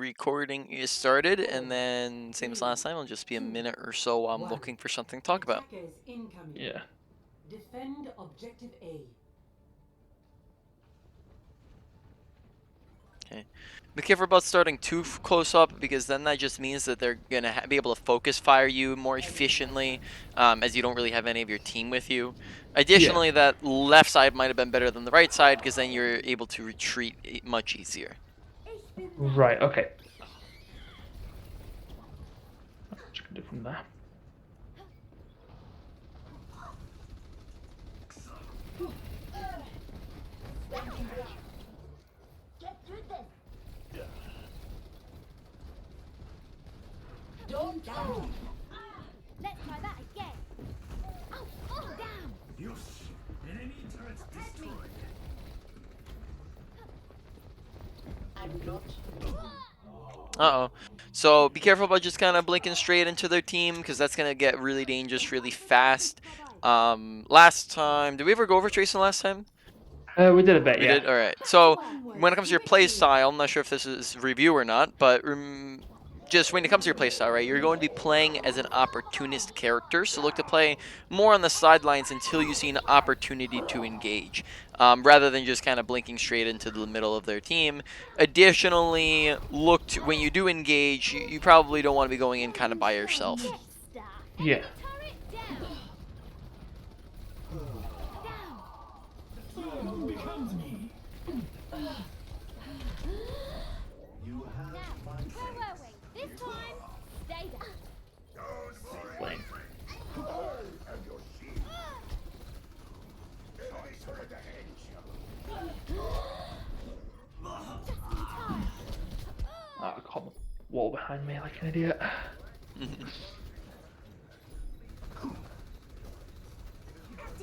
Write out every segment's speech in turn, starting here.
recording is started, and then same as last time, it'll just be a minute or so while I'm looking for something to talk about. Attackers incoming. Yeah. Defend objective A. Okay. Be careful about starting too close up, because then that just means that they're gonna be able to focus fire you more efficiently, as you don't really have any of your team with you. Yeah. Additionally, that left side might have been better than the right side, because then you're able to retreat much easier. Right. Okay. What you can do from there? Don't down. Let's try that again. Oh, damn. Enemy turrets destroyed. I'm not. Uh-oh. So be careful about just kind of blinking straight into their team, because that's going to get really dangerous really fast. Last time, did we ever go over Tracer last time? We did a bit, We yeah. did? Alright. So when it comes to your play style, I'm not sure if this is review or not, but just when it comes to your play style, right, you're going to be playing as an opportunist character, so look to play more on the sidelines until you see an opportunity to engage, rather than just kind of blinking straight into the middle of their team. Additionally, when you do engage, you probably don't want to be going in kind of by yourself. Yeah. Becomes me. You have my Where were we? This time, stay down. Flame. I caught the wall behind me like an idiot.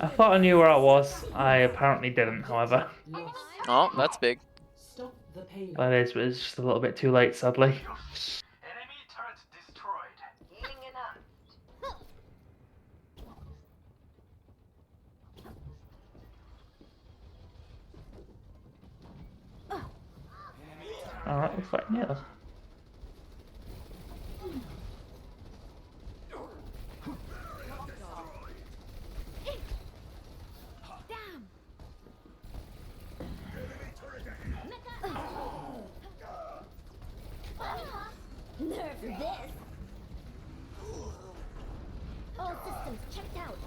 I thought I knew where I was. I apparently didn't, however. Lost. Oh, that's big. Stop the payload. That is, but it's just a little bit too late, sadly. enemy turrets destroyed. Alright, we're fighting yeah. Damn. Nerve this. All systems checked out.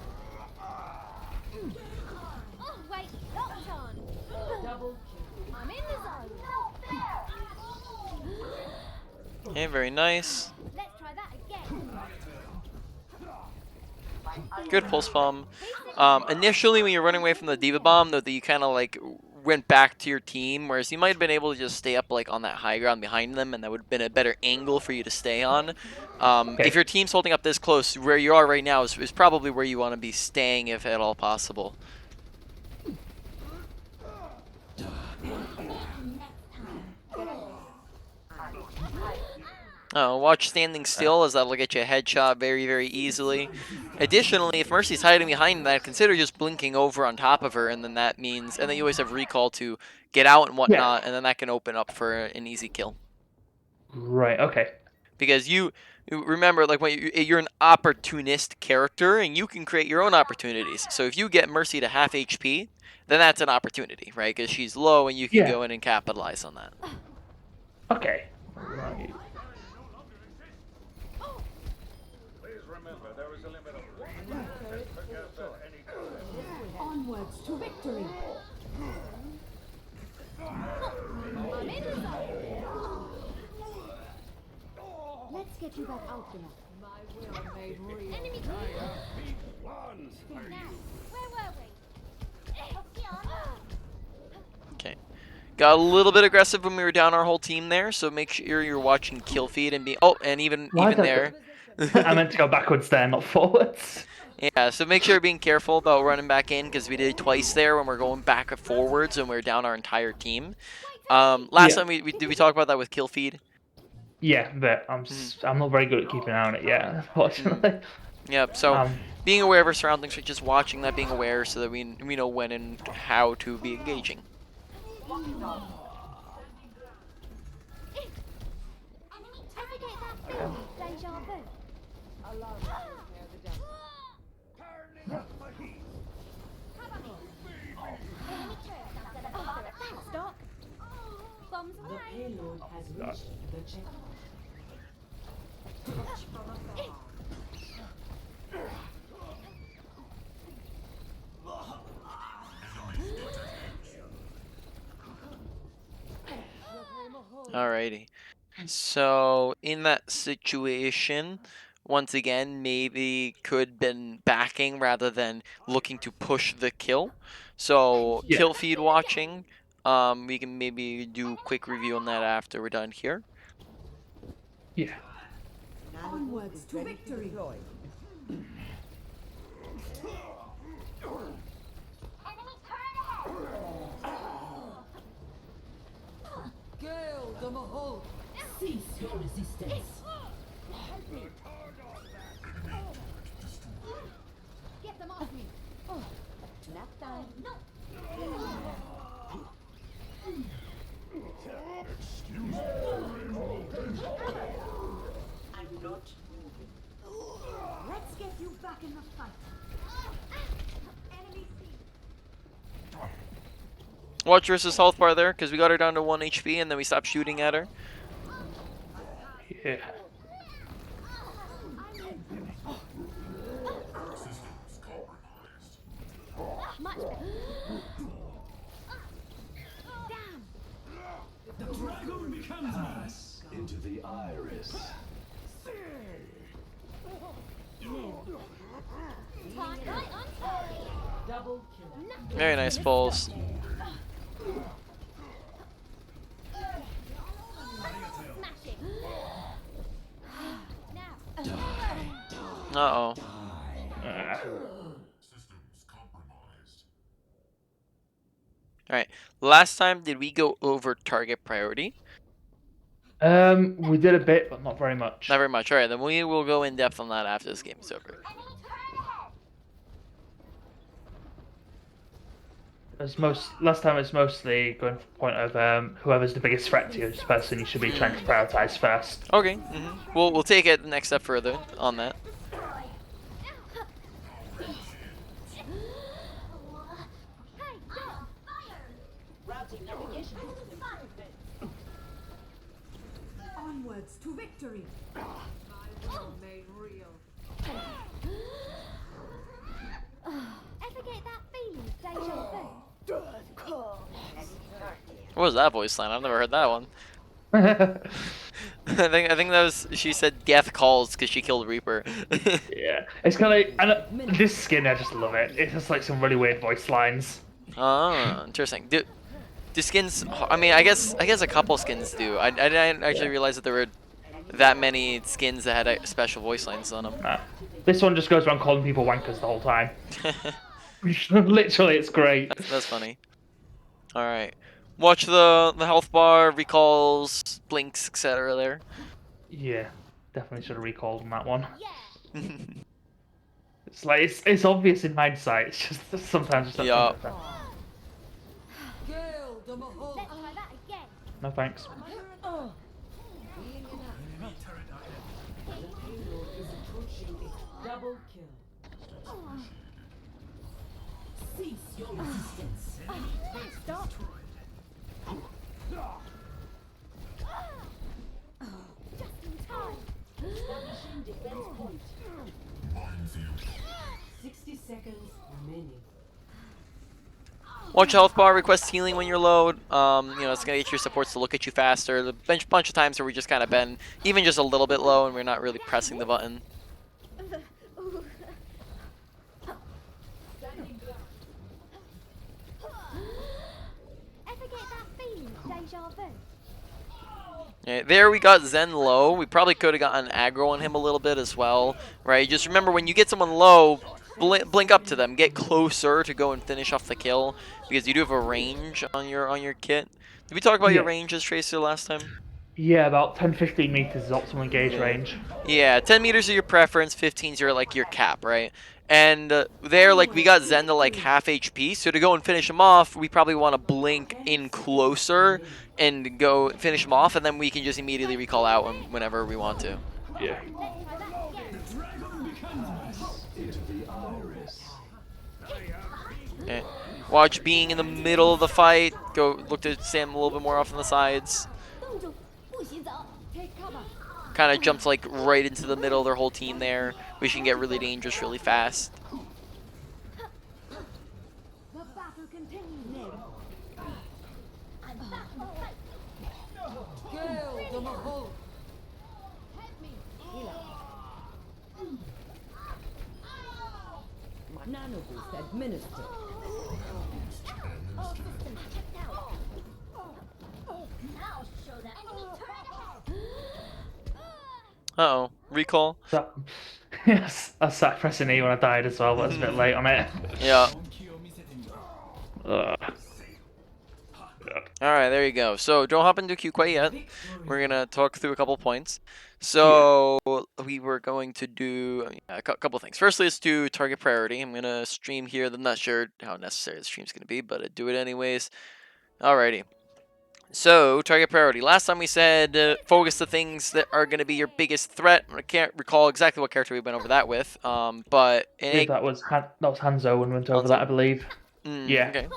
Oh wait, locked on. Double I'm in the zone. Okay, very nice. Let's try that again. Good pulse bomb. Initially, when you're running away from the Diva Bomb, though, that you kind of like went back to your team, whereas you might have been able to just stay up like on that high ground behind them, and that would have been a better angle for you to stay on. If your team's holding up this close, where you are right now is probably where you want to be staying, if at all possible. Watch standing still, as that'll get you a headshot very, very easily. Additionally, if Mercy's hiding behind that, consider just blinking over on top of her, and then that means, and then you always have recall to get out and whatnot, and then that can open up for an easy kill. Right, okay. Because you remember, like, when you're an opportunist character, and you can create your own opportunities. So if you get Mercy to half HP, then that's an opportunity, right? Because she's low, and you can go in and capitalize on that. Okay. Right. onwards to victory. I'm in the zone. Let's get you back out there. My will made real. Enemy now, where were we? Okay. Got a little bit aggressive when we were down our whole team there, so make sure you're watching kill feed and be... Oh, and even there... I meant to go backwards there, not forwards. Yeah, so make sure you're being careful about running back in, because we did it twice there when we're going back and forwards and we're down our entire team. Last time, did we talk about that with kill feed? Yeah, but I'm not very good at keeping an eye on it yet, unfortunately. Yep, so being aware of our surroundings, just watching that, being aware, so that we know when and how to be engaging. Allow me to repair the damage. Turning up the heat. Enemy turret that's gonna bother a stock. Bombs The away. payload has reached the checkpoint. Alrighty. So in that situation, once again, maybe could been backing rather than looking to push the kill. So Yeah. kill feed watching. We can maybe do a quick review on that after we're done here. Yeah. Onwards to victory. Enemy turret ahead. Gale the Mahal. Cease your resistance. Get them off me. Nap time. No. I'm not moving. Let's get you back in the fight. Enemy seen. Watch versus health bar there, because we got her down to 1 HP and then we stopped shooting at her. Yeah. Much better. Damn. The dragon becomes us. Into the iris. Right on target. Double kill. Very nice pulls. Smash it. Now. Uh-oh. Alright. Last time, did we go over target priority? We did a bit, but not very much. Not very much. Alright, then we will go in depth on that after this game is over. Enemy turret ahead. Last time it's mostly going from the point of whoever's the biggest threat to you is the person you should be trying to prioritize first. Okay. We'll take it the next step further on that. Hey, go. Fire. Routing navigation system. Onwards to victory. My will made real. Ever get that feeling of deja vu? What was that voice line? I've never heard that one. I think that was, she said death calls because she killed Reaper. Yeah, it's kind of like, and this skin, I just love it. It's just like some really weird voice lines. Oh, interesting. Do skins? I mean, I guess a couple skins do. I didn't actually realize that there were that many skins that had special voice lines on them. This one just goes around calling people wankers the whole time. Literally, it's great. That's funny. All right, watch the health bar, recalls, blinks, etc. There. Yeah, definitely should have recalled on that one. Yeah. It's like it's obvious in hindsight. It's just sometimes just Yeah. Gale the Mahal. Let's try that again. No thanks. Being inactive. Enemy turret ahead. The payload is approaching its double kill. Cease your resistance. Stop. Just in time. Establishing defense point. 60 seconds remaining. Watch health bar, request healing when you're low. You know, it's gonna get your supports to look at you faster. The bunch of times where we just kind of been even just a little bit low and we're not really pressing the button. Ooh. Ever get that feeling of deja vu? Yeah, there we got Zen low. We probably could have gotten aggro on him a little bit as well, right? Just remember when you get someone low, blink up to them, get closer to go and finish off the kill because you do have a range on your kit. Did we talk about your ranges, Tracer, last time? Yeah, about 10-15 meters is optimal engage range. Yeah, 10 meters are your preference, 15's your like your cap, right? And there, like, we got Zen to like half HP, so to go and finish him off, we probably want to blink in closer and go finish him off, and then we can just immediately recall out whenever we want to. Yeah. Let's try that again. Into the iris. Okay. Watch being in the middle of the fight. Go look to stand a little bit more off on the sides. 冻住，不许走。 Take cover. Kind of jumps like right into the middle of their whole team there, which can get really dangerous really fast. The battle continues. I'm back. Gale the Mahal. Help me. Nano boost administered. All systems checked out. Now show them. Enemy turret. Uh-oh. Recall. So, yes, I sat pressing E when I died as well, but I was a bit late on it. Yeah. Ugh. Alright, there you go. So, don't hop into Q quite yet. We're going to talk through a couple points. So, we were going to do a couple things. Firstly, let's do target priority. I'm going to stream here. I'm not sure how necessary the stream's going to be, but I do it anyways. Alrighty. So, target priority. Last time we said focus the things that are going to be your biggest threat. I can't recall exactly what character we went over that with, but in Yeah, that was Hanzo when we went over that, I believe. Yeah. Okay.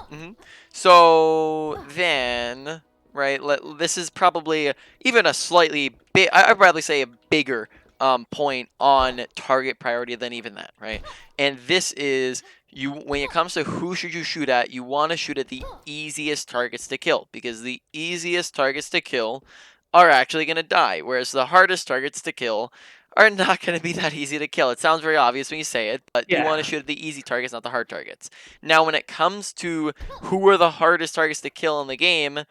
So then, right? This is probably even a slightly big. I'd probably say a bigger point on target priority than even that, right? And this is when it comes to who should you shoot at, you want to shoot at the easiest targets to kill, because the easiest targets to kill are actually going to die, whereas the hardest targets to kill are not going to be that easy to kill. It sounds very obvious when you say it, but you want to shoot at the easy targets, not the hard targets. Now, when it comes to who are the hardest targets to kill in the game,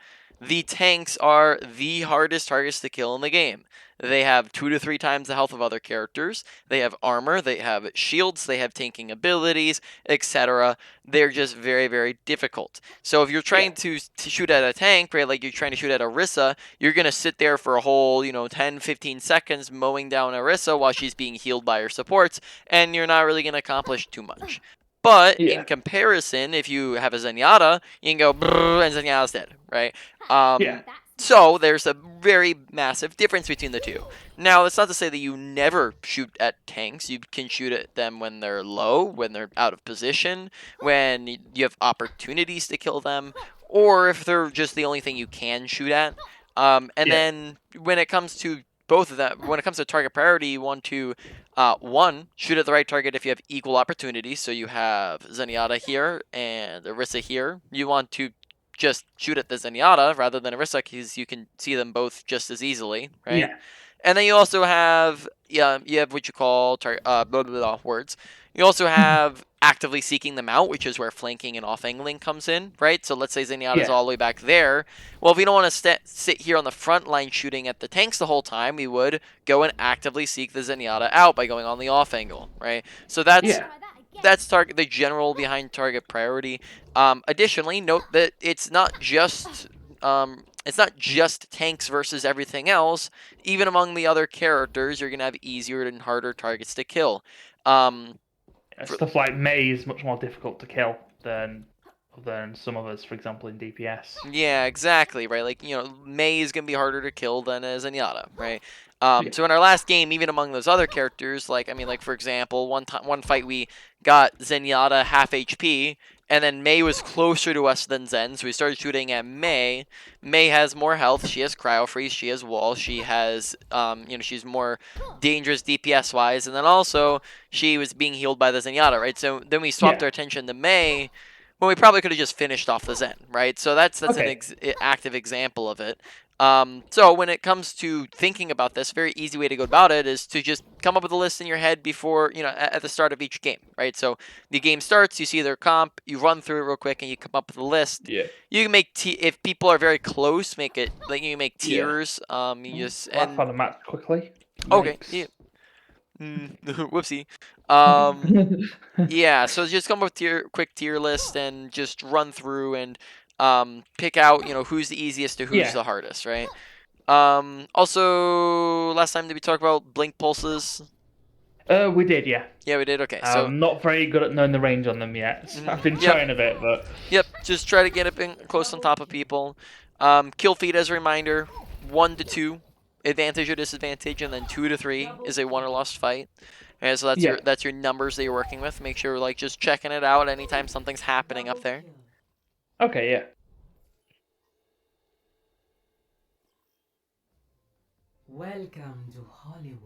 the tanks are the hardest targets to kill in the game. They have 2 to 3 times the health of other characters. They have armor, they have shields, they have tanking abilities, etc. They're just very, very difficult. So if you're trying to shoot at a tank, right, like you're trying to shoot at Orisa, you're going to sit there for a whole, 10, 15 seconds mowing down Orisa while she's being healed by her supports, and you're not really going to accomplish too much. But in comparison, if you have a Zenyatta, you can go brrr, and Zenyatta's dead, right? So there's a very massive difference between the two. Now, that's not to say that you never shoot at tanks. You can shoot at them when they're low, when they're out of position, when you have opportunities to kill them, or if they're just the only thing you can shoot at. Then when it comes to both of them, when it comes to target priority, you want to, one, shoot at the right target if you have equal opportunities. So you have Zenyatta here and Orisa here. You want to just shoot at the Zenyatta rather than Orisa, because you can see them both just as easily, right? Yeah. And then you also have, you have what you call words. You also have actively seeking them out, which is where flanking and off-angling comes in, right? So let's say Zenyatta's all the way back there. Well, if we don't want to sit here on the front line shooting at the tanks the whole time, we would go and actively seek the Zenyatta out by going on the off-angle, right? So that's the general behind target priority. Additionally, note that it's not just tanks versus everything else. Even among the other characters, you're gonna have easier and harder targets to kill. Stuff like Mei is much more difficult to kill than some of us, for example, in DPS. Yeah, exactly, right? Like, Mei is gonna be harder to kill than a Zenyatta, right? So in our last game, even among those other characters, like for example, one fight we got Zenyatta half HP, and then Mei was closer to us than Zen, so we started shooting at Mei. Mei has more health, she has cryo freeze, she has wall, she has, she's more dangerous DPS wise, and then also she was being healed by the Zenyatta, right? So then we swapped our attention to Mei, when we probably could have just finished off the Zen, right? So that's an active example of it. So when it comes to thinking about this, a very easy way to go about it is to just come up with a list in your head before, at the start of each game, right? So the game starts, you see their comp, you run through it real quick, and you come up with a list. Yeah. You can make, if people are very close, make it, like, you can make tiers. You just, I found a map quickly. Okay, yeah. Whoopsie. Yeah, so just come up with quick tier list and just run through and pick out, who's the easiest to who's the hardest, right? Also, last time did we talk about blink pulses? We did, yeah. Yeah, we did. Okay, so I'm not very good at knowing the range on them yet. I've been trying a bit, but yep, just try to get it close on top of people. Kill feed as a reminder, 1 to 2. advantage or disadvantage, and then 2 to 3 is a won or lost fight. And so Yeah. that's your numbers that you're working with. Make sure like just checking it out anytime something's happening up Double there. kill. Okay, yeah. Welcome to Hollywood.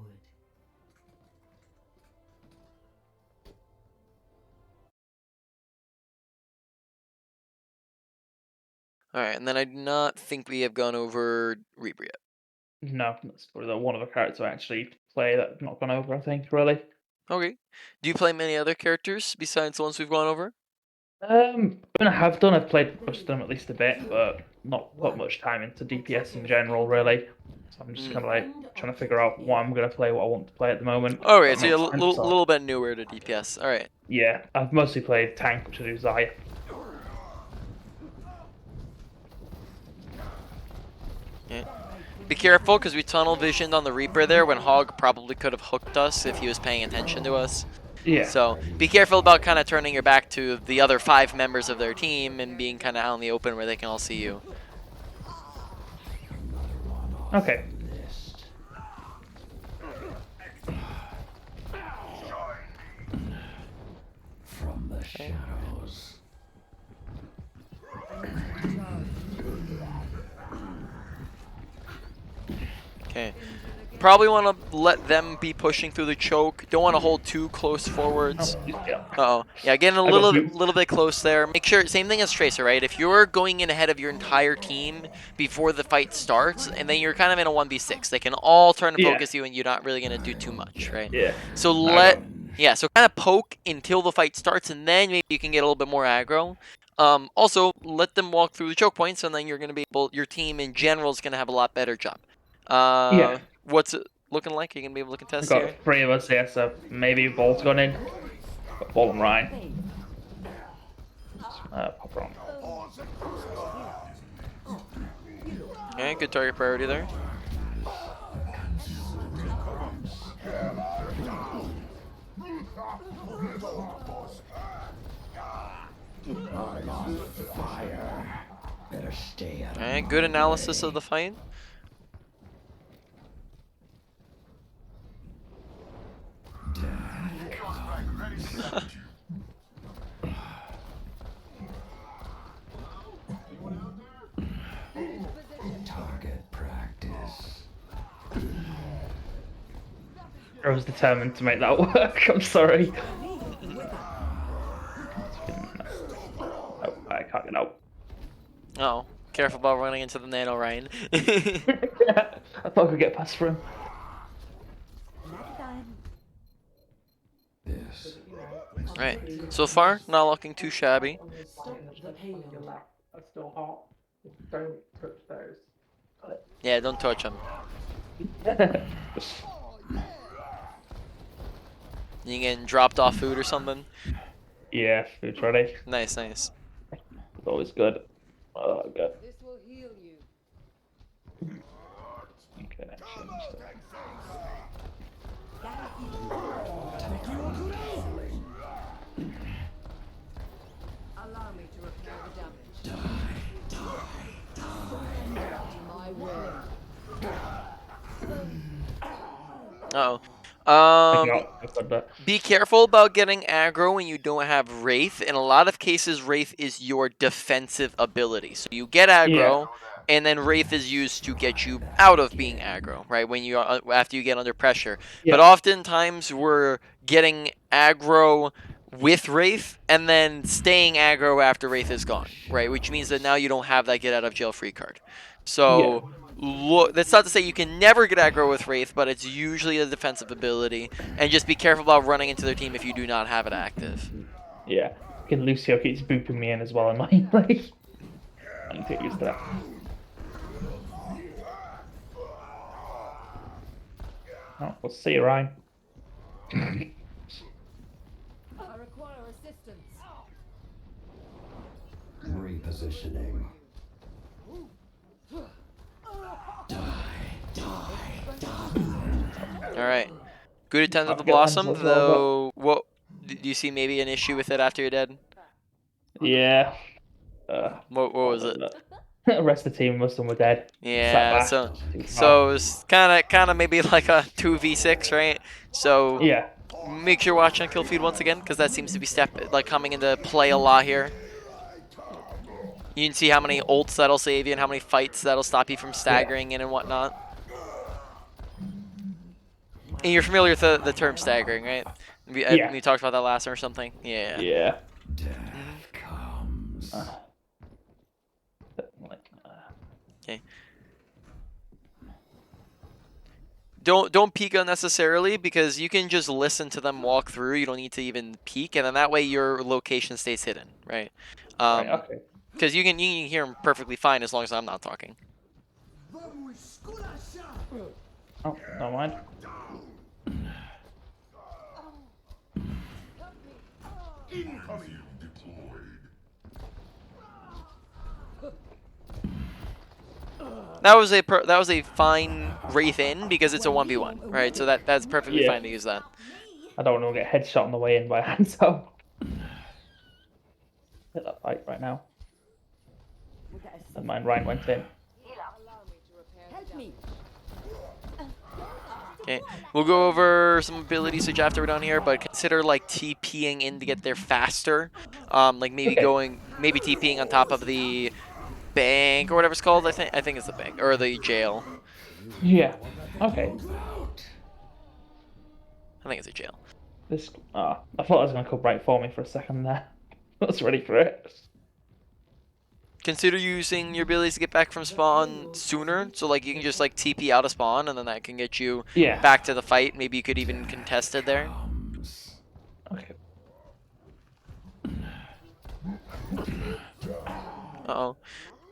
All right, and then I do not think we have gone over Reaper yet. No, that's probably the one of the characters I actually play that I've not gone over, I think, really. Okay. Do you play many other characters besides the ones we've gone over? When I have done, I've played most of them at least a bit, but not put much time into DPS in general, really. So I'm just kind of like trying to figure out what I'm going to play, what I want to play at the moment. All If right, that so you're makes a sense. little bit newer to DPS. All right. Yeah, I've mostly played tank, which I do Zaya. Yeah. Be careful, because we tunnel visioned on the Reaper there when Hog probably could have hooked us if he was paying attention to us. Yeah. So be careful about kind of turning your back to the other 5 members of their team and being kind of out in the open where they can all see you. Okay. From the shadows. Okay. Probably want to let them be pushing through the choke. Don't want to hold too close forwards. Yeah. Uh-oh. Yeah, getting a I got little bit close there. Make sure, same thing as Tracer, right? If you're going in ahead of your entire team before the fight starts, and then you're kind of in a 1v6, they can all turn and Yeah. focus you, and you're not really going to do too much, right? Yeah. So so kind of poke until the fight starts, and then maybe you can get a little bit more aggro. Also, let them walk through the choke points, and then you're going to be able, your team in general is going to have a lot better job. Yeah. What's it looking like? Are you going to be able to I've contest got here? 3 of us here, so maybe Bolt's gone in. Got Bolt and Ryan. Pop her on. Okay, good target priority there. Fire. Better stay out of Okay, my good analysis way. of the fight. Target practice. I was determined to make that work. I'm sorry. Oh, I can't get out. Oh, careful about running into the nano, Ryan. I thought I could get past for him. This. Right. So far, not looking too shabby. Stop the payload. That's still hot. Don't touch those. Yeah, don't touch him. You getting dropped off food or something? Yeah, food's ready. Nice, nice. It's always good. Oh, good. This will heal you. Okay, actually, Allow me to repair the damage. My way. Uh-oh. I've got that. Be careful about getting aggro when you don't have Wraith. In a lot of cases, Wraith is your defensive ability. So you get aggro, and then Wraith is used to get you out of being aggro, right? When you after you get under pressure. Yeah. But oftentimes we're getting aggro with Wraith and then staying aggro after Wraith is gone, right? Which means that now you don't have that get out of jail free card. So look, that's not to say you can never get aggro with Wraith, but it's usually a defensive ability. And just be careful about running into their team if you do not have it active. Yeah. Fucking Lucio keeps booping me in as well in my like. I need to get used to that. Oh, we'll see you, Ryan. I require assistance. Repositioning. Alright. Good attempt at the Get hands Blossom, as well, though. What do you see maybe an issue with it after you're dead? Yeah. What was it? The rest of the team, most of them were dead. Sat Yeah, back. so it's kind of maybe like a 2v6, right? So Yeah. make sure you watch on kill feed once again, because that seems to be coming into play a lot here. You can see how many ults that'll save you and how many fights that'll stop you from staggering in and whatnot. And you're familiar with the term staggering, right? Yeah. We talked about that last time or something. Yeah. Yeah. Death comes. Okay. Don't peek unnecessarily, because you can just listen to them walk through. You don't need to even peek, and then that way your location stays hidden, right? Right. Okay. Because you can hear them perfectly fine as long as I'm not talking. Oh, never mind. That was a fine Wraith in, because it's a 1v1, right? So that's perfectly Yeah. fine to use that. I don't want to get headshot on the way in by Hanzo. Hit that fight right now. Never mind, Ryan went in. Help me. Okay, we'll go over some abilities which after we're done here, but consider like TPing in to get there faster. Like maybe maybe TPing on top of the bank or whatever it's called. I think it's the bank or the jail. Yeah. Okay. I think it's a jail. This. I thought it was gonna come right for me for a second there. I was ready for it. Consider using your abilities to get back from spawn sooner. So like you can just like TP out of spawn, and then that can get you back to the fight. Maybe you could even contest it there. Okay. Uh-oh.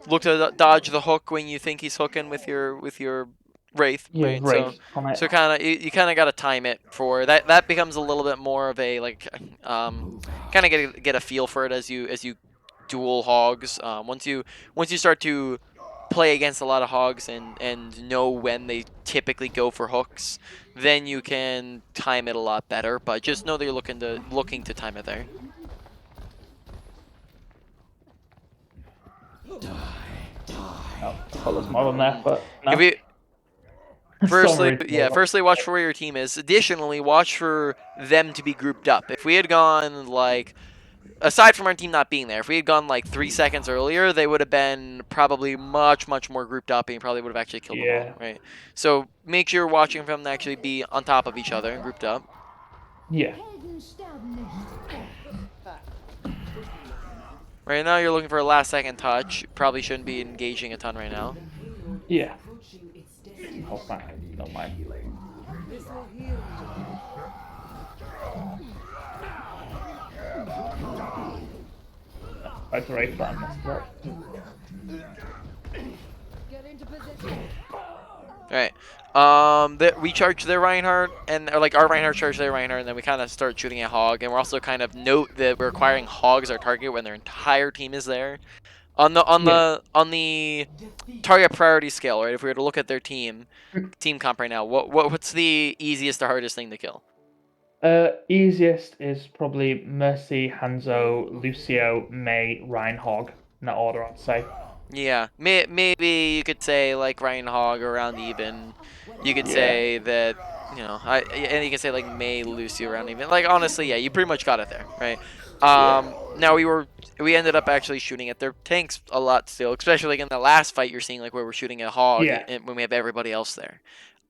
Look to dodge the hook when you think he's hooking with your Wraith, Yeah, right? Wraith. So kind of you kind of got to time it for that. That becomes a little bit more of a like kind of get a feel for it as you duel hogs. Once you start to play against a lot of hogs and know when they typically go for hooks, then you can time it a lot better. But just know that you're looking to time it there. Oh, thought there's more than there, but no. If we, Firstly, Sorry, firstly, watch for where your team is. Additionally, watch for them to be grouped up. If we had gone, like, aside from our team not being there, if we had gone, like, 3 seconds earlier, they would have been probably much, much more grouped up, and you probably would have actually killed them all, right? So make sure you're watching for them to actually be on top of each other and grouped up. Yeah. Right now, you're looking for a last-second touch. Probably shouldn't be engaging a ton right now. Yeah. Hold back. Don't mind. I'd rate that messed up. Get into position. Alright. We charge their Reinhardt, or like our Reinhardt charge their Reinhardt, and then we kind of start shooting at Hog, and we're also kind of note that we're requiring Hog as our target when their entire team is there. On the target priority scale, right? If we were to look at their team comp right now, what's the easiest or hardest thing to kill? Easiest is probably Mercy, Hanzo, Lucio, Mei, Reinhog. In that order, I'd say. Yeah, maybe you could say like Reinhog around even. You could say that, you know, and you can say like Mei, Lucio around even. Like honestly, yeah, you pretty much got it there, right? Now we ended up actually shooting at their tanks a lot still, especially like in the last fight you're seeing like where we're shooting at Hog when we have everybody else there.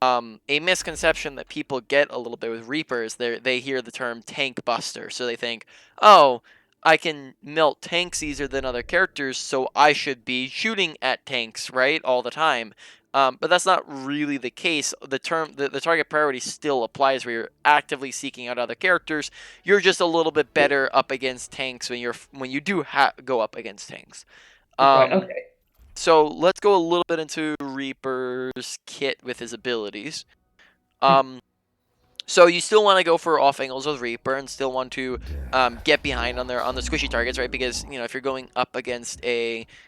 A misconception that people get a little bit with Reapers, they hear the term tank buster, so they think, oh, I can melt tanks easier than other characters, so I should be shooting at tanks, right, all the time. But that's not really the case. The target priority still applies where you're actively seeking out other characters. You're just a little bit better up against tanks when you do go up against tanks. Right. Okay. So let's go a little bit into Reaper's kit with his abilities. So you still want to go for off angles with Reaper and still want to get behind on the squishy targets, right? Because, you know, if you're going up against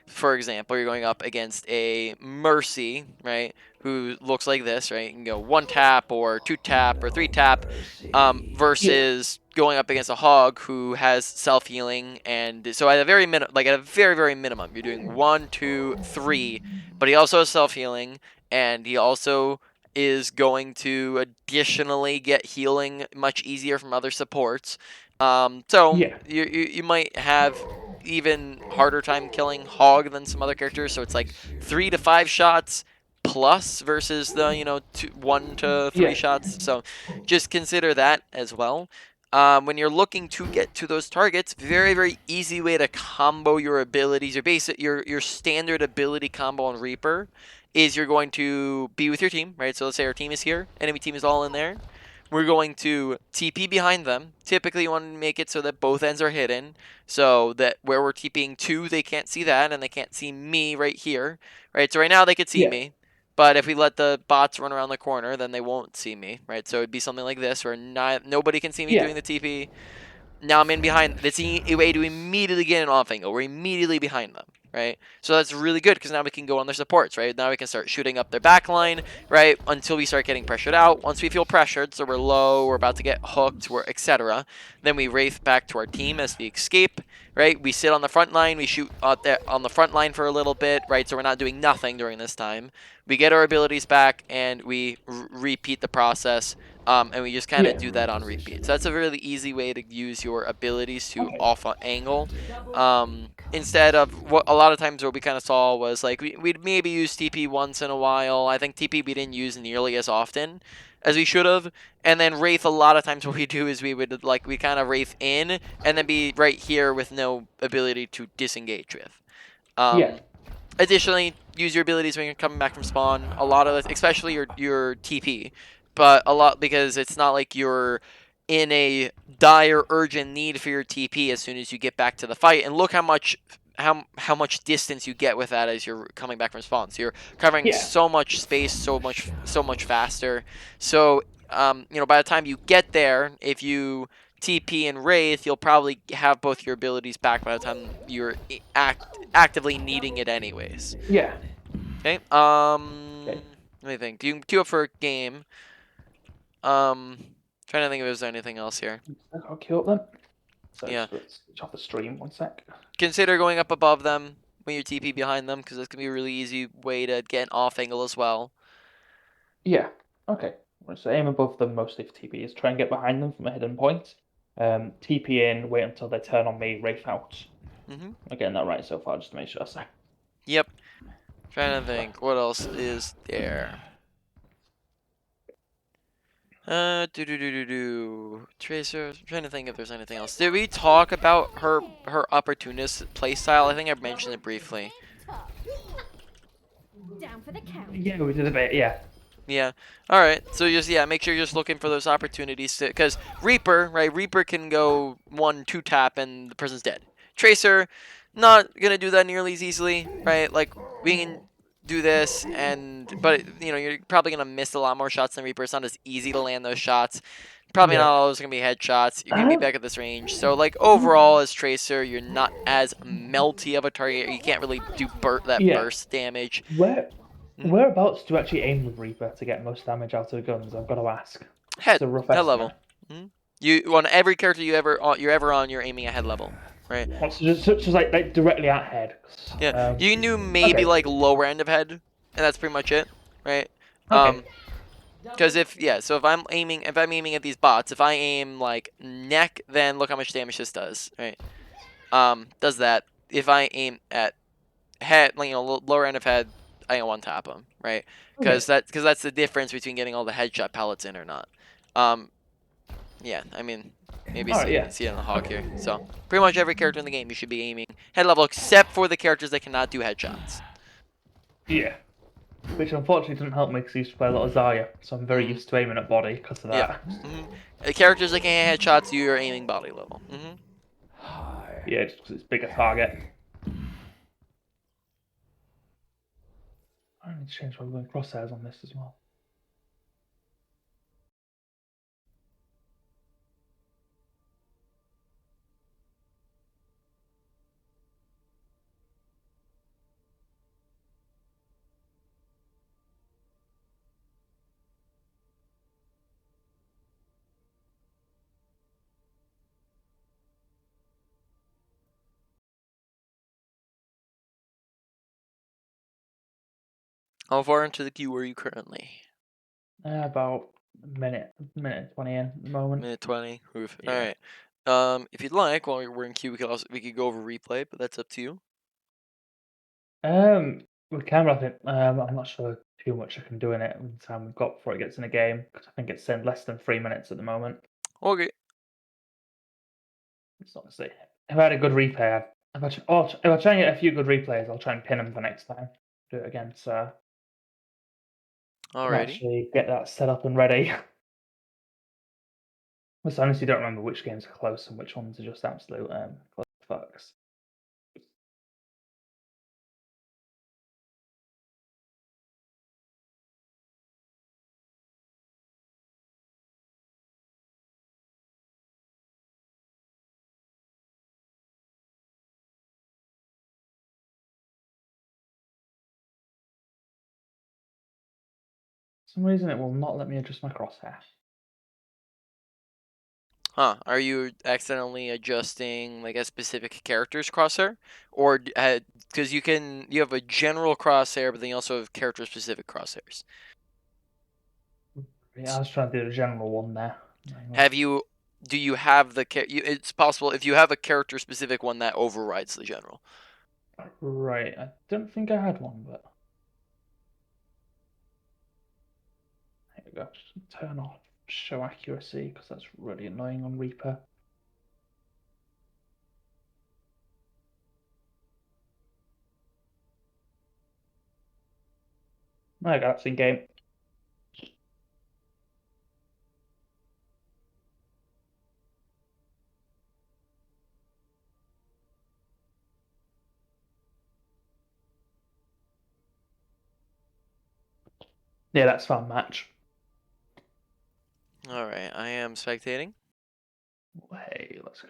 for example, you're going up against a Mercy, right, who looks like this, right? You can go 1 tap or 2 tap or 3 tap versus going up against a hog who has self-healing, and so at a very very minimum, you're doing 1, 2, 3, but he also has self-healing, and he also is going to additionally get healing much easier from other supports. So Yeah. you might have even harder time killing hog than some other characters. So it's like 3 to 5 shots plus versus the 1 to 3 Yeah. shots. So just consider that as well. When you're looking to get to those targets, very easy way to combo your abilities, your standard ability combo on Reaper is you're going to be with your team, right? So let's say our team is here, enemy team is all in there. We're going to TP behind them. Typically, you want to make it so that both ends are hidden, so that where we're TPing to, they can't see that, and they can't see me right here, right? So right now they could see Yeah. me, but if we let the bots run around the corner, then they won't see me, right? So it'd be something like this, where nobody can see me Yeah. doing the TP. Now I'm in behind. That's a way to immediately get an off angle. We're immediately behind them, right? So that's really good because now we can go on their supports, right? Now we can start shooting up their back line, right? Until we start getting pressured out. Once we feel pressured, so we're low, we're about to get hooked, we're etc. Then we wraith back to our team as we escape, right? We sit on the front line, we shoot out there on the front line for a little bit, right? So we're not doing nothing during this time. We get our abilities back and we repeat the process. And we just kind of Yeah. do that on repeat. So that's a really easy way to use your abilities to Okay. off an angle. Instead of what a lot of times what we kind of saw was like we'd maybe use TP once in a while. I think TP we didn't use nearly as often as we should have. And then Wraith, a lot of times what we do is we kind of Wraith in and then be right here with no ability to disengage with. Yeah. Additionally, use your abilities when you're coming back from spawn. A lot of this, especially your TP, but a lot because it's not like you're in a dire urgent need for your TP as soon as you get back to the fight. And look how much distance you get with that as you're coming back from spawn. So you're covering Yeah. so much space so much faster. So by the time you get there, if you TP and Wraith, you'll probably have both your abilities back by the time you're actively needing it anyways. Yeah. Okay. Okay. Let me think. Do you queue up for a game? Trying to think if there's anything else here. I'll queue up then. So Yeah. just let's switch off the stream 1 sec. Consider going up above them when you TP behind them, because that's gonna be a really easy way to get an off angle as well. Yeah. Okay. So aim above them mostly for TP is try and get behind them from a hidden point. TP in, wait until they turn on me, Wraith out. Mhm. I'm getting that right so far, just to make sure. So. Yep. Trying to think. What else is there? Tracer. I'm trying to think if there's anything else. Did we talk about her opportunist playstyle? I think I mentioned it briefly. Down for the count. Yeah, we did a bit. Yeah. Yeah. All right. So just make sure you're just looking for those opportunities to, because Reaper, right? Reaper can go 1-2 tap and the person's dead. Tracer, not gonna do that nearly as easily, right? Like we can do this, but you're probably gonna miss a lot more shots than Reaper. It's not as easy to land those shots. Probably Yeah. not all those are gonna be headshots. You're gonna be back at this range. So like overall as Tracer, you're not as melty of a target. You can't really do that Yeah. burst damage. Whereabouts do you actually aim with Reaper to get most damage out of the guns? I've got to ask. Head It's a rough head estimate. level. You on every character you're ever on, you're aiming at head level, right? So just like directly at head. Yeah, you can do maybe okay. like lower end of head, and that's pretty much it, right? Okay. Because if I'm aiming at these bots, if I aim like neck, then look how much damage this does, right? Does that. If I aim at head, lower end of head, I can one tap them, right? Because that's the difference between getting all the headshot pellets in or not. Yeah, I mean, maybe All right, yeah. see it on the hog here. So pretty much every character in the game you should be aiming head level, except for the characters that cannot do headshots. Yeah. Which unfortunately doesn't help me because I used to play a lot of Zarya, so I'm very used to aiming at body because of that. The characters that can hit headshots, you are aiming body level. Yeah, just because it's bigger target. I need to change my crosshairs on this as well. How far into the queue are you currently? About a minute 20 in at the moment. Minute 20. Oof. Yeah. All right. If you'd like, while we're in queue, we could go over replay, but that's up to you. With camera, I think I'm not sure too much I can do in it with the time we've got before it gets in a game because I think it's in less than 3 minutes at the moment. Okay. It's honestly, if I had a good replay, if I try and get a few good replays, I'll try and pin them for next time. Do it again, so I can Alrighty. actually get that set up and ready. I honestly don't remember which games are close and which ones are just absolute close fucks. For some reason, it will not let me adjust my crosshair. Huh. Are you accidentally adjusting like a specific character's crosshair? Or because you have a general crosshair, but then you also have character specific crosshairs. Yeah, I was trying to do the general one there. Do you have it's possible if you have a character specific one that overrides the general. Right, I don't think I had one, but there we go. Just turn off show accuracy because that's really annoying on Reaper. There we go, that's in game. Yeah, that's fun match. Alright, I am spectating. Hey, let's go.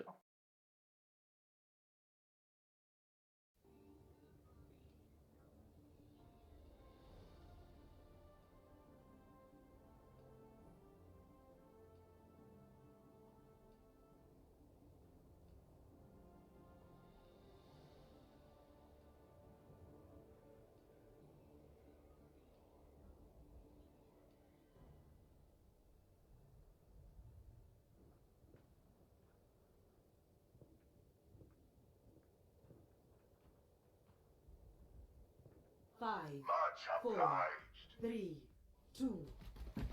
Five, four, three, two,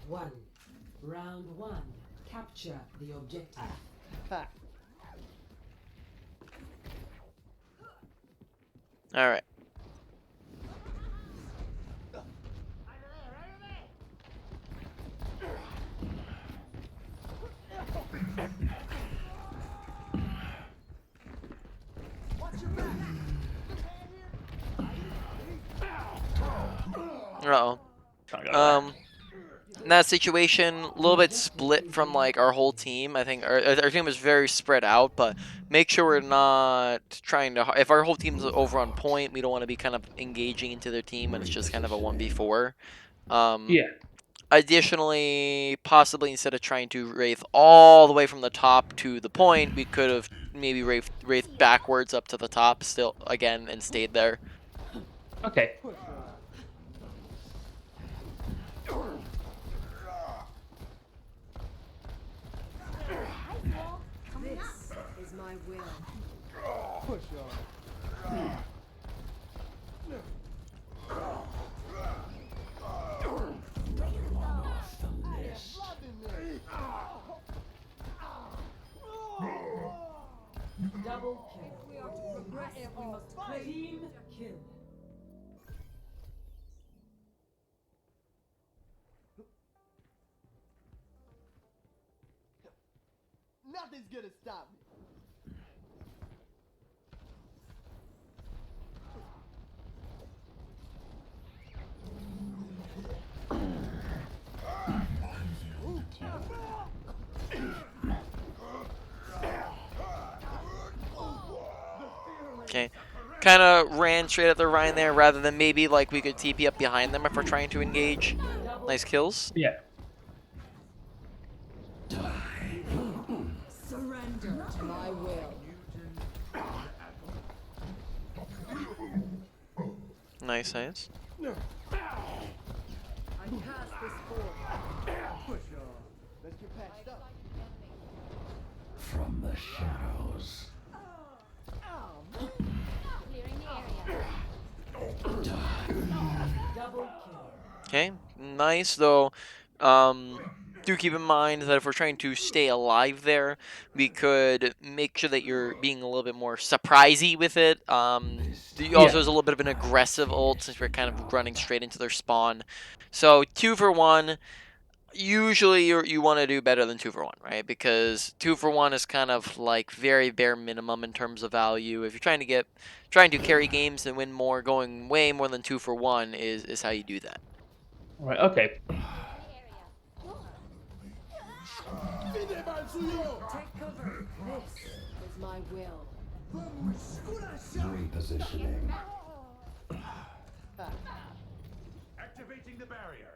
one. Round one. Capture the objective. Alright. Uh-oh. In that situation, a little bit split from like our whole team. I think our team is very spread out, but make sure we're not trying to. If our whole team's over on point, we don't want to be kind of engaging into their team, and it's just kind of a 1v4. Yeah. Additionally, possibly instead of trying to wraith all the way from the top to the point, we could have maybe wraith backwards up to the top still again and stayed there. Okay. This is my will. Double kill. We are to progress. We must play. Team kill. Nothing's gonna stop me. Okay. Kind of ran straight at the Rhine there rather than maybe like we could TP up behind them if we're trying to engage. Nice kills. Yeah. Surrender to my will. Nice, nice. Let's get patched up. From the shadows. Clearing the area. Double kill. Okay, nice though. Do keep in mind that if we're trying to stay alive there, we could make sure that you're being a little bit more surprisey with it. Also is a little bit of an aggressive ult since we're kind of running straight into their spawn. So 2 for 1. Usually you want to do better than 2 for 1, right? Because 2 for 1 is kind of like very bare minimum in terms of value. If you're trying to carry games and win more, going way more than 2 for 1 is how you do that. Right. Okay. Take cover. This is my will. Repositioning. Activating the barrier.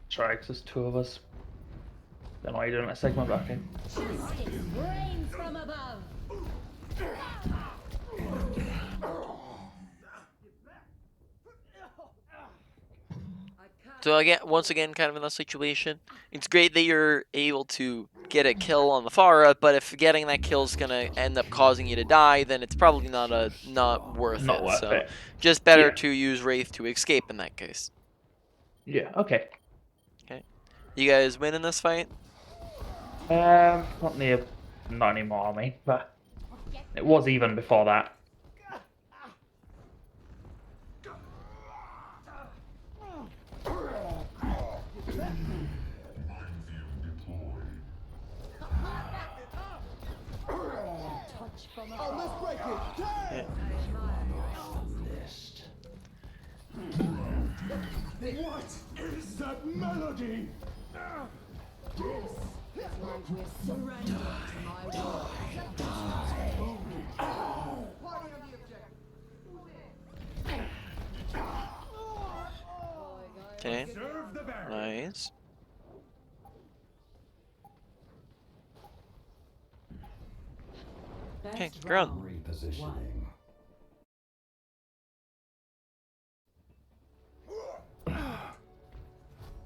Try, 'cause there's 2 of us. Don't know why you're doing a segment back in. Justice rains from above. So again, once again, kind of in that situation, it's great that you're able to get a kill on the Pharah, but if getting that kill is gonna end up causing you to die, then it's probably not worth Not it. worth So it. just better Yeah. to use Wraith to escape in that case. Yeah. Okay. You guys win in this fight? Not anymore. I mean, but it was even before that. Touch from Oh, above. let's break it. Damn! What is that melody? Surrender to my will. Party on the objective. Okay, Serve the barrier. nice. Okay, Best you're on. round. Repositioning.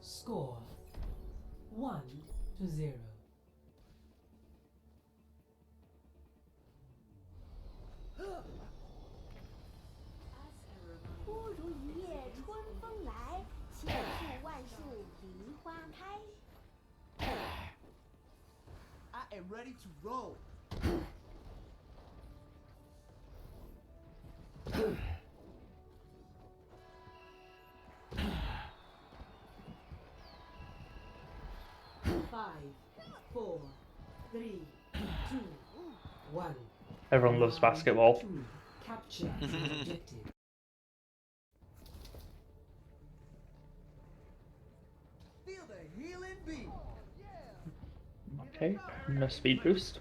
Score 1-0. I am ready to roll. Five, four, three, two, one. Everyone loves basketball. Capture the objective. Feel the healing beat. Okay. No speed boost.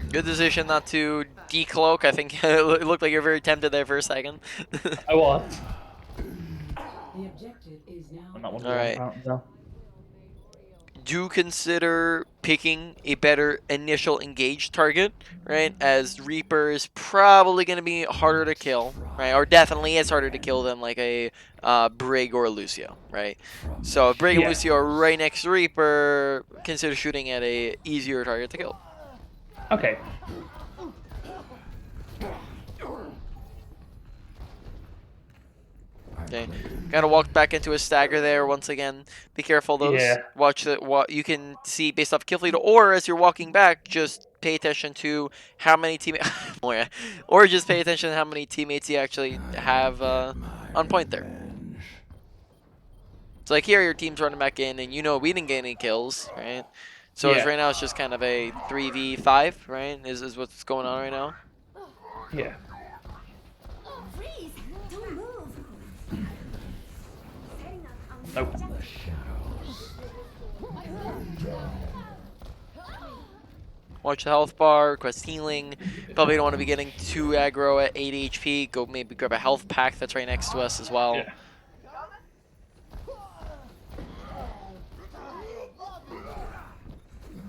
Good decision not to decloak. I think it looked like you're very tempted there for a second. I was. The objective is now. I'm not one All right. so. Do consider picking a better initial engaged target, right? As Reaper is probably going to be harder to kill, right? Or definitely is harder to kill than like a Brig or a Lucio, right? So if Brig and Yeah. Lucio are right next to Reaper, consider shooting at a easier target to kill. Okay. Okay, kind of walked back into a stagger there once again. Be careful of those. Yeah. Watch what you can see based off kill leader, or as you're walking back, just pay attention to how many teammates, or just pay attention to how many teammates you actually have on point there. So like here, your team's running back in, and you know we didn't get any kills, right? So Yeah. right now it's just kind of a 3v5, right? Is what's going on right now. Yeah. Freeze! Don't move. Nope. The shadows. Watch the health bar, request healing. Probably don't want to be getting too aggro at 8 HP. Go maybe grab a health pack that's right next to us as well. Yeah.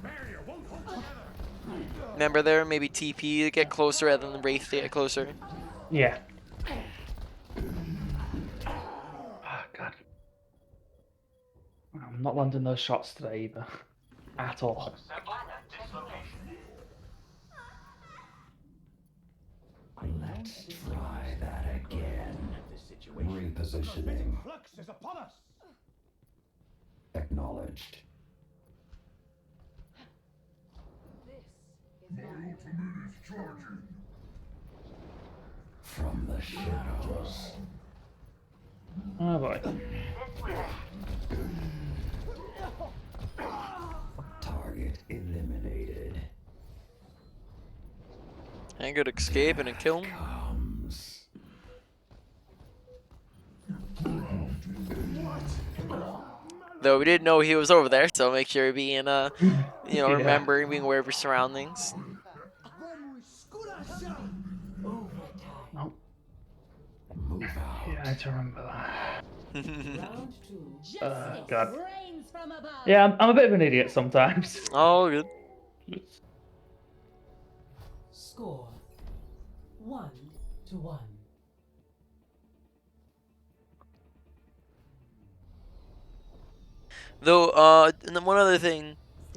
Barrier won't hold together. Remember there, maybe TP to get closer rather than Wraith to get closer. Yeah. Oh, God. I'm not landing those shots today either. At all. Let's try that again. Repositioning. Flux is upon us. Acknowledged. From the shadows. Oh boy. Target eliminated. And good escape and a kill. Comes. Though we didn't know he was over there, so make sure you're being, Yeah. remembering, being aware of your surroundings. Nope. Move out. Yeah, I need to remember that. Justice God. reigns from above. Yeah, I'm a bit of an idiot sometimes. Oh, good. Score 1-1. Though, and then one other thing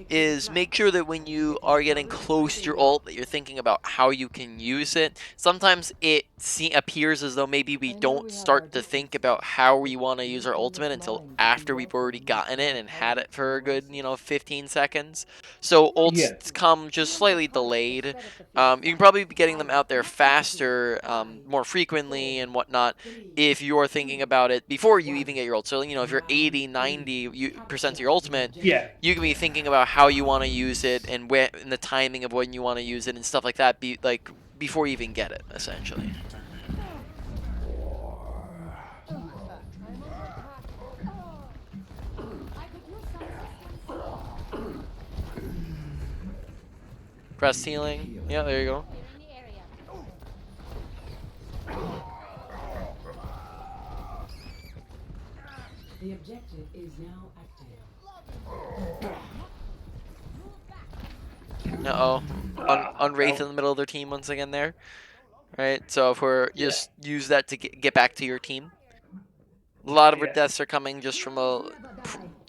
is make sure that when you are getting close to your ult that you're thinking about how you can use it. Sometimes it appears as though maybe we don't start to think about how we want to use our ultimate until after we've already gotten it and had it for a good, 15 seconds. So ults come just slightly delayed. You can probably be getting them out there faster, more frequently and whatnot if you're thinking about it before you even get your ult. So, if you're 80, 90% of your ultimate, Yeah. you can be thinking about how you want to use it and when and the timing of when you want to use it and stuff like that. Before you even get it, essentially. Press healing. Yeah, there you go. In the area. The objective is now active. Uh-oh. On Wraith in the middle of their team once again there. Right, so if we're just use that to get back to your team. A lot of our deaths are coming just from a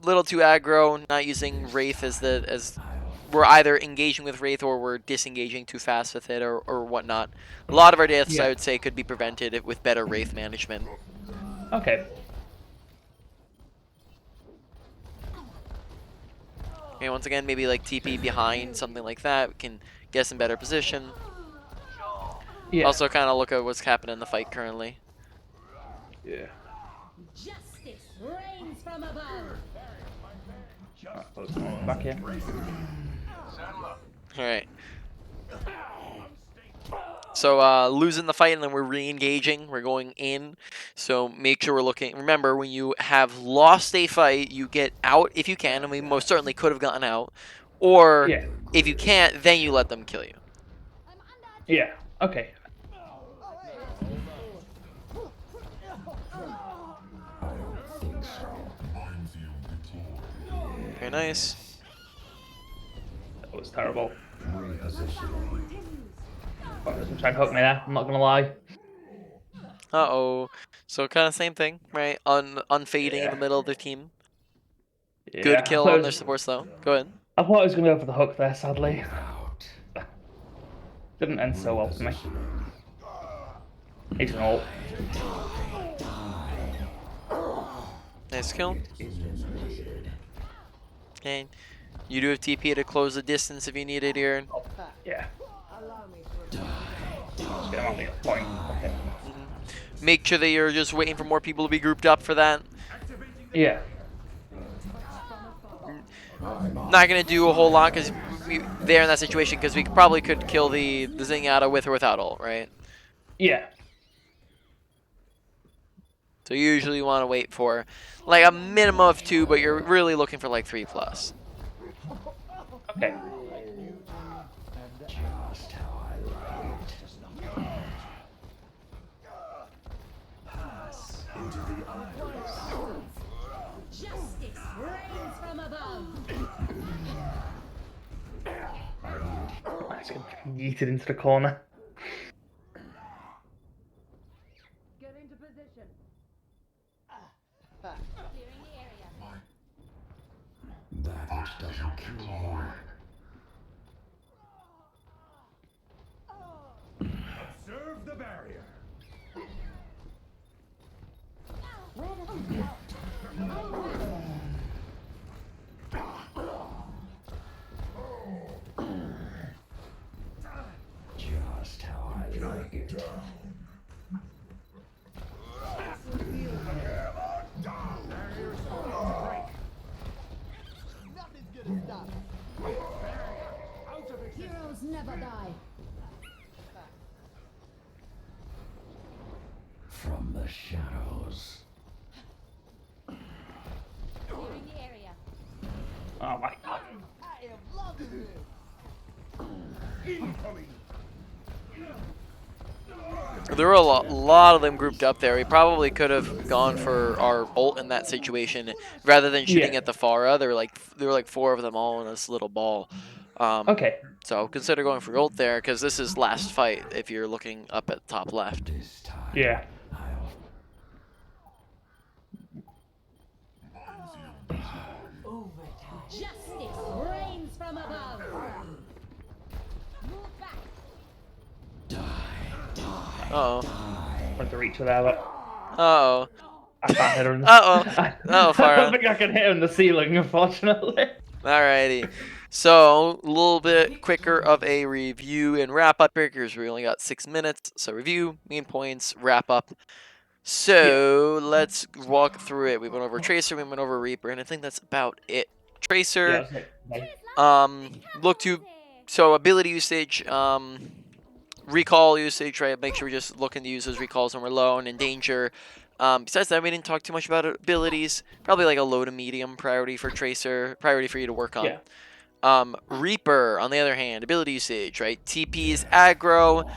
little too aggro, not using Wraith as we're either engaging with Wraith or we're disengaging too fast with it or whatnot. A lot of our deaths, I would say, could be prevented with better Wraith management. Okay. Okay, once again, maybe like TP behind, something like that. We can get us in better position. Yeah. Also kind of look at what's happening in the fight currently. Yeah. Justice reigns from above. Back here. Alright. So, losing the fight and then we're re-engaging. We're going in. So, make sure we're looking. Remember, when you have lost a fight, you get out if you can. And we most certainly could have gotten out. Or, if you can't, then you let them kill you. Yeah. Okay. Very nice. That was terrible. Repositioning. Trying to hook me there, I'm not gonna lie. Uh-oh. So, kind of same thing, right? Unfading in the middle of the team. Yeah. Good kill on their supports, though. Go ahead. I thought I was gonna go for the hook there, sadly. Didn't end so well for me. He's an ult. Nice kill. Okay. You do have TP to close the distance if you need it here. Yeah. Just get him on the point. Okay. Make sure that you're just waiting for more people to be grouped up for that. Yeah. Not gonna do a whole lot because they're in that situation because we probably could kill the Zenyatta with or without ult, right? Yeah. So you usually want to wait for like a minimum of 2, but you're really looking for like 3+. Okay. Just how I like it. Pass into the iris. Justice reigns from above. It's getting yeeted into the corner. Get into position. Clearing the area. That which doesn't kill you. Observe the barrier. Just how I like it. Barrier starting to break. Nothing's gonna stop it. Out of existence. Heroes never die. From the shadows. Clearing the area. Oh my god. I am loving this. Incoming. There were a lot of them grouped up there. We probably could have gone for our ult in that situation rather than shooting Yeah. at the Pharah. There were like 4 of them all in this little ball. Okay. So consider going for ult there because this is last fight if you're looking up at the top left. This time. Yeah. I'll Justice reigns from above. Move back. Uh-oh. Went to reach for that, but Uh-oh. I can't hit her in the Uh-oh. I Uh-oh, don't Farah. think I can hit her in the ceiling, unfortunately. Alrighty. So, a little bit quicker of a review and wrap-up here because we only got 6 minutes. So, review, main points, wrap-up. So, let's walk through it. We went over Tracer, we went over Reaper, and I think that's about it. Tracer, Yeah, it's like, look to, so ability usage, recall usage, right? Make sure we're just looking to use those recalls when we're low and in danger. Besides that, we didn't talk too much about abilities. Probably like a low to medium priority for Tracer, priority for you to work on. yeah. Reaper, on the other hand, ability usage, right? TP is aggro,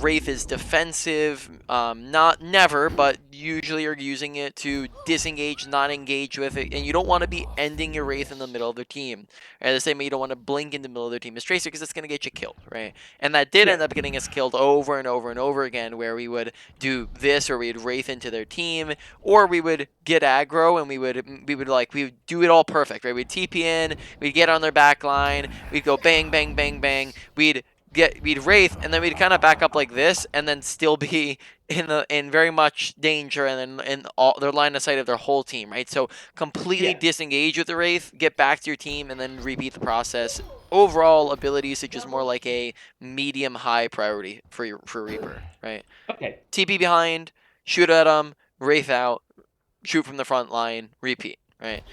Wraith is defensive, not never, but usually you're using it to disengage, not engage with it, and you don't want to be ending your Wraith in the middle of their team. Right? The same way you don't want to blink in the middle of their team as Tracer because it's going to get you killed, right? And that did end up getting us killed over and over and over again, where we would do this, or we'd Wraith into their team, or we would get aggro and we would do it all perfect, right? We'd TP in, we'd get on their back line, we'd go bang, bang, bang, bang, we'd Wraith, and then we'd kind of back up like this, and then still be in very much danger, and then in all their line of sight of their whole team, right? So completely disengage with the Wraith, get back to your team, and then repeat the process. Overall, ability usage is more like a medium-high priority for Reaper, right? Okay. TP behind, shoot at them, Wraith out, shoot from the front line, repeat, right?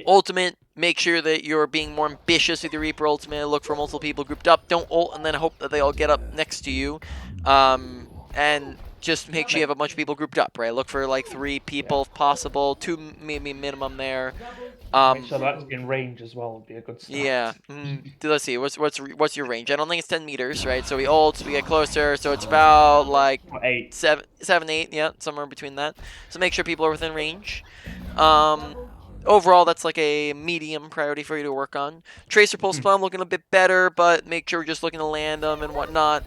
Ultimate, make sure that you're being more ambitious with your Reaper ultimate. Look for multiple people grouped up. Don't ult and then hope that they all get up next to you. And just make sure you have a bunch of people grouped up, right? Look for like 3 people if possible, 2 maybe minimum there. Make sure that's in range as well would be a good start. Yeah. Let's see. What's your range? I don't think it's 10 meters, right? So we ult, we get closer, so it's about like 8. 7, 8, yeah, somewhere between that. So make sure people are within range. Overall, that's like a medium priority for you to work on. Tracer Pulse Bomb looking a bit better, but make sure we're just looking to land them and whatnot.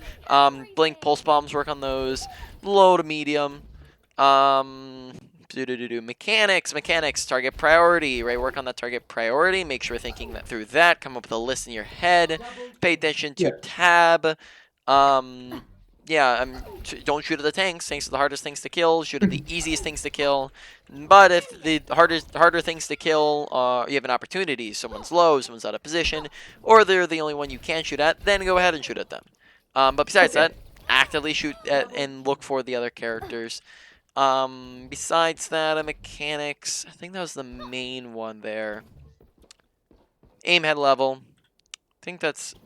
Blink Pulse Bombs, work on those. Low to medium. Mechanics, target priority, right? Work on that target priority. Make sure you're thinking that through that. Come up with a list in your head. Pay attention to tab. Yeah, don't shoot at the tanks. Tanks are the hardest things to kill. Shoot at the easiest things to kill. But if the harder things to kill, you have an opportunity. Someone's low, someone's out of position, or they're the only one you can shoot at, then go ahead and shoot at them. But besides that, actively shoot at and look for the other characters. Besides that, mechanics, I think that was the main one there. Aim head level. I think that's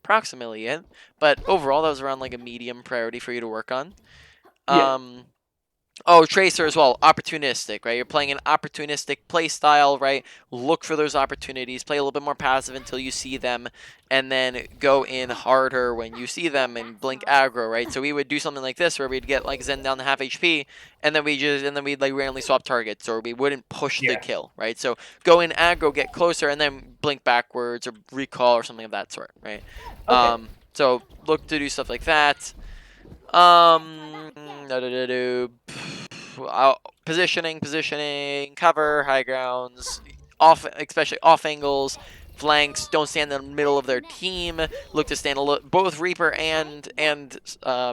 approximately it. But overall, that was around like a medium priority for you to work on. Oh, Tracer as well. Opportunistic, right? You're playing an opportunistic play style, right? Look for those opportunities. Play a little bit more passive until you see them, and then go in harder when you see them and blink aggro, right? So we would do something like this where we'd get like Zen down to half HP, and then we'd like randomly swap targets, or we wouldn't push the Yeah. kill, right? So go in aggro, get closer, and then blink backwards or recall or something of that sort, right? Okay. So look to do stuff like that. Positioning, cover, high grounds, off, especially off angles, flanks. Don't stand in the middle of their team. Look to stand both Reaper and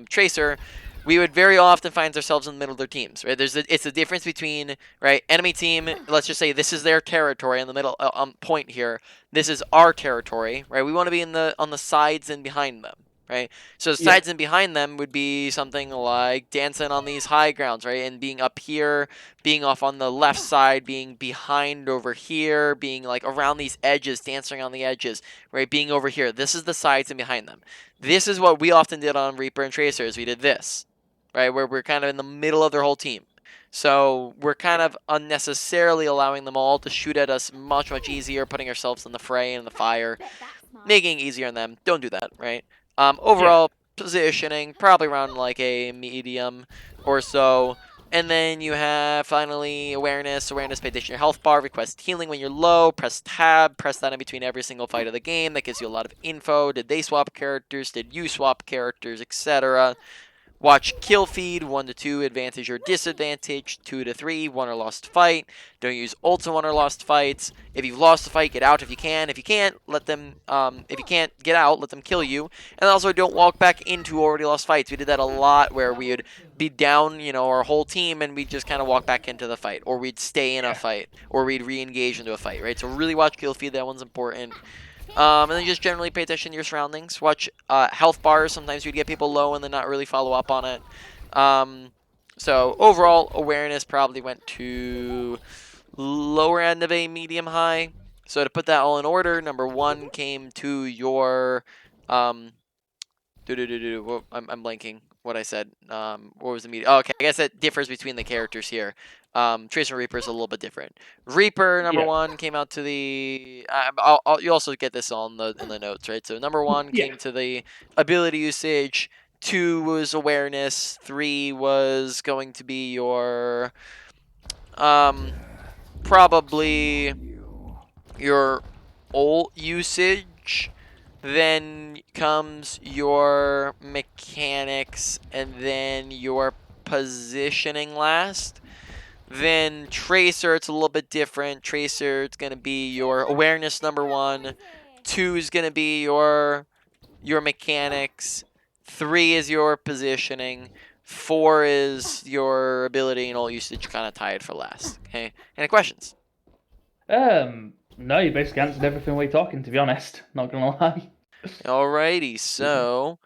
Tracer. We would very often find ourselves in the middle of their teams, right? It's the difference between, right, enemy team. Let's just say this is their territory in the middle point here. This is our territory, right? We want to be on the sides and behind them, right? So the Yeah. sides and behind them would be something like dancing on these high grounds, right? And being up here, being off on the left side, being behind over here, being like around these edges, dancing on the edges, right? Being over here. This is the sides and behind them. This is what we often did on Reaper and Tracers. We did this, right? Where we're kind of in the middle of their whole team. So we're kind of unnecessarily allowing them all to shoot at us much, much easier, putting ourselves in the fray and the fire, Bet that's smart. making it easier on them. Don't do that, right? Overall positioning, probably around like a medium or so. And then you have finally awareness. Awareness, pay attention to your health bar. Request healing when you're low. Press tab. Press that in between every single fight of the game. That gives you a lot of info. Did they swap characters? Did you swap characters? Etc. Watch kill feed, 1 to 2, advantage or disadvantage, 2 to 3, won or lost fight. Don't use ults in won or lost fights. If you've lost a fight, get out if you can. If you can't, let them, if you can't get out, let them kill you. And also don't walk back into already lost fights. We did that a lot where we would be down, our whole team, and we'd just kind of walk back into the fight. Or we'd stay in a fight. Or we'd re-engage into a fight, right? So really watch kill feed, that one's important. And then just generally pay attention to your surroundings. Watch health bars. Sometimes you'd get people low and then not really follow up on it. So overall, awareness probably went to lower end of a medium high. So to put that all in order, number 1 came to your I'm blanking what I said. What was the medium? Oh, okay, I guess that differs between the characters here. Tracer and Reaper is a little bit different. Reaper number 1 came out to the. You also get this on in the notes, right? So number 1 came to the ability usage. 2 was awareness. 3 was going to be your probably your ult usage. Then comes your mechanics, and then your positioning last. Then Tracer, it's a little bit different. Tracer, it's going to be your awareness number 1. 2 is going to be your mechanics. 3 is your positioning. 4 is your ability and all usage, kind of tied for last. Okay. Any questions? No, you basically answered everything we're talking, to be honest. Not gonna lie. Alrighty, so